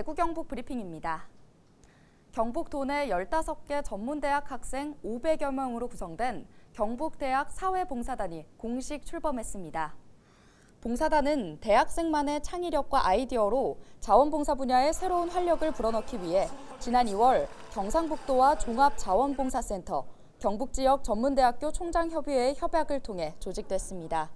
대구 경북 브리핑입니다. 경북 도내 15개 전문대학 학생 500여 명으로 구성된 경북대학 사회봉사단이 공식 출범했습니다. 봉사단은 대학생만의 창의력과 아이디어로 자원봉사 분야에 새로운 활력을 불어넣기 위해 지난 2월 경상북도와 종합자원봉사센터, 경북지역 전문대학교 총장협의회의 협약을 통해 조직됐습니다.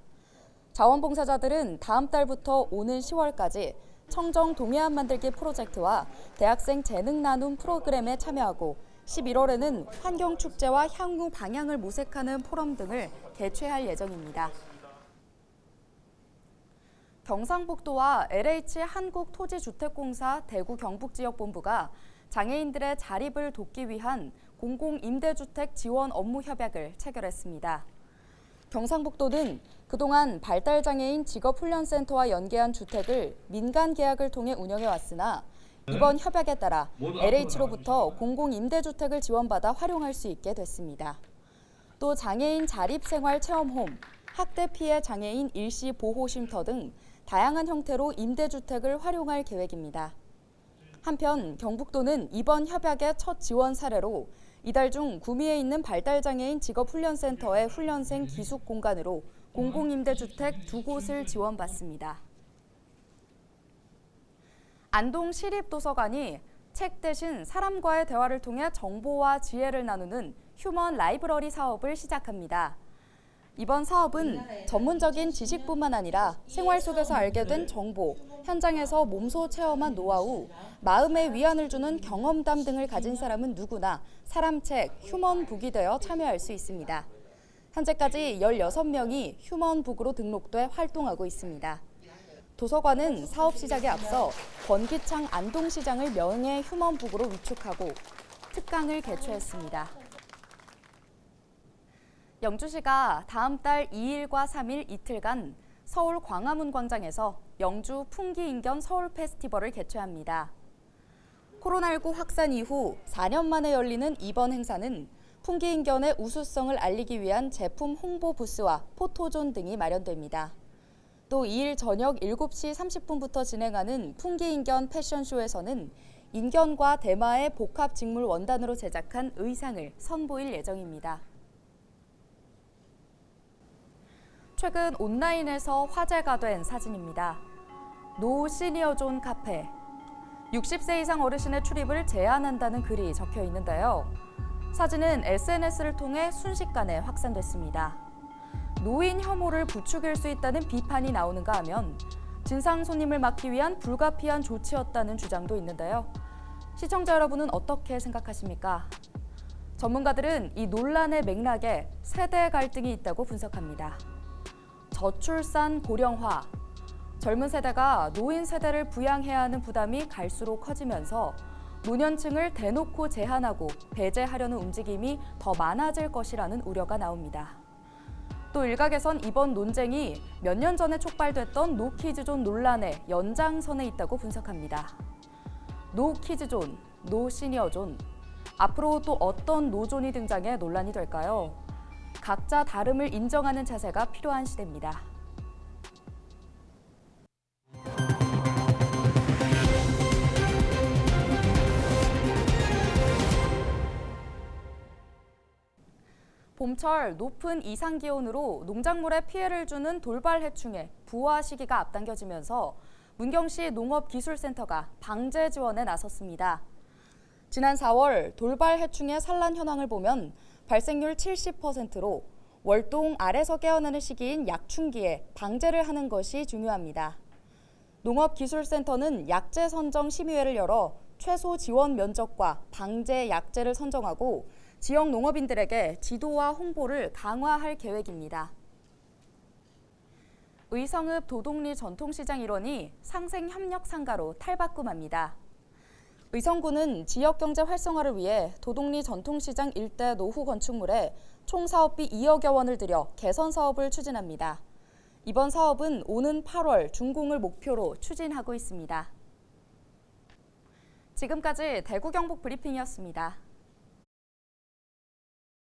자원봉사자들은 다음 달부터 오는 10월까지 청정 동해안 만들기 프로젝트와 대학생 재능 나눔 프로그램에 참여하고 11월에는 환경축제와 향후 방향을 모색하는 포럼 등을 개최할 예정입니다. 경상북도와 LH 한국토지주택공사 대구 경북지역본부가 장애인들의 자립을 돕기 위한 공공임대주택 지원 업무 협약을 체결했습니다. 경상북도는 그동안 발달장애인 직업훈련센터와 연계한 주택을 민간 계약을 통해 운영해왔으나 이번 협약에 따라 LH로부터 공공임대주택을 지원받아 활용할 수 있게 됐습니다. 또 장애인 자립생활체험홈, 학대 피해 장애인 일시 보호쉼터 등 다양한 형태로 임대주택을 활용할 계획입니다. 한편 경북도는 이번 협약의 첫 지원 사례로 이달 중 구미에 있는 발달장애인 직업훈련센터의 훈련생 기숙 공간으로 공공임대주택 2곳을 지원받습니다. 안동 시립도서관이 책 대신 사람과의 대화를 통해 정보와 지혜를 나누는 휴먼 라이브러리 사업을 시작합니다. 이번 사업은 전문적인 지식뿐만 아니라 생활 속에서 알게 된 정보, 현장에서 몸소 체험한 노하우, 마음의 위안을 주는 경험담 등을 가진 사람은 누구나 사람책, 휴먼북이 되어 참여할 수 있습니다. 현재까지 16명이 휴먼북으로 등록돼 활동하고 있습니다. 도서관은 사업 시작에 앞서 권기창 안동시장을 명예 휴먼북으로 위촉하고 특강을 개최했습니다. 영주시가 다음 달 2일과 3일 이틀간 서울 광화문 광장에서 영주 풍기인견 서울 페스티벌을 개최합니다. 코로나19 확산 이후 4년 만에 열리는 이번 행사는 풍기인견의 우수성을 알리기 위한 제품 홍보 부스와 포토존 등이 마련됩니다. 또 2일 저녁 7시 30분부터 진행하는 풍기인견 패션쇼에서는 인견과 대마의 복합 직물 원단으로 제작한 의상을 선보일 예정입니다. 최근 온라인에서 화제가 된 사진입니다. 노 시니어존 카페. 60세 이상 어르신의 출입을 제한한다는 글이 적혀 있는데요. 사진은 SNS를 통해 순식간에 확산됐습니다. 노인 혐오를 부추길 수 있다는 비판이 나오는가 하면 진상 손님을 막기 위한 불가피한 조치였다는 주장도 있는데요. 시청자 여러분은 어떻게 생각하십니까? 전문가들은 이 논란의 맥락에 세대 갈등이 있다고 분석합니다. 저출산 고령화, 젊은 세대가 노인 세대를 부양해야 하는 부담이 갈수록 커지면서 노년층을 대놓고 제한하고 배제하려는 움직임이 더 많아질 것이라는 우려가 나옵니다. 또 일각에선 이번 논쟁이 몇 년 전에 촉발됐던 노키즈존 논란의 연장선에 있다고 분석합니다. 노키즈존, 노시니어존, 앞으로 또 어떤 노존이 등장해 논란이 될까요? 각자 다름을 인정하는 자세가 필요한 시대입니다. 봄철 높은 이상 기온으로 농작물에 피해를 주는 돌발 해충의 부화 시기가 앞당겨지면서 문경시 농업기술센터가 방제 지원에 나섰습니다. 지난 4월 돌발 해충의 산란 현황을 보면 발생률 70%로 월동 알에서 깨어나는 시기인 약춘기에 방제를 하는 것이 중요합니다. 농업기술센터는 약재 선정 심의회를 열어 최소 지원 면적과 방제 약재를 선정하고 지역 농업인들에게 지도와 홍보를 강화할 계획입니다. 의성읍 도동리 전통시장 일원이 상생협력 상가로 탈바꿈합니다. 의성구는 지역경제 활성화를 위해 도동리 전통시장 일대 노후 건축물에 총 사업비 2억여 원을 들여 개선 사업을 추진합니다. 이번 사업은 오는 8월 준공을 목표로 추진하고 있습니다. 지금까지 대구 경북 브리핑이었습니다.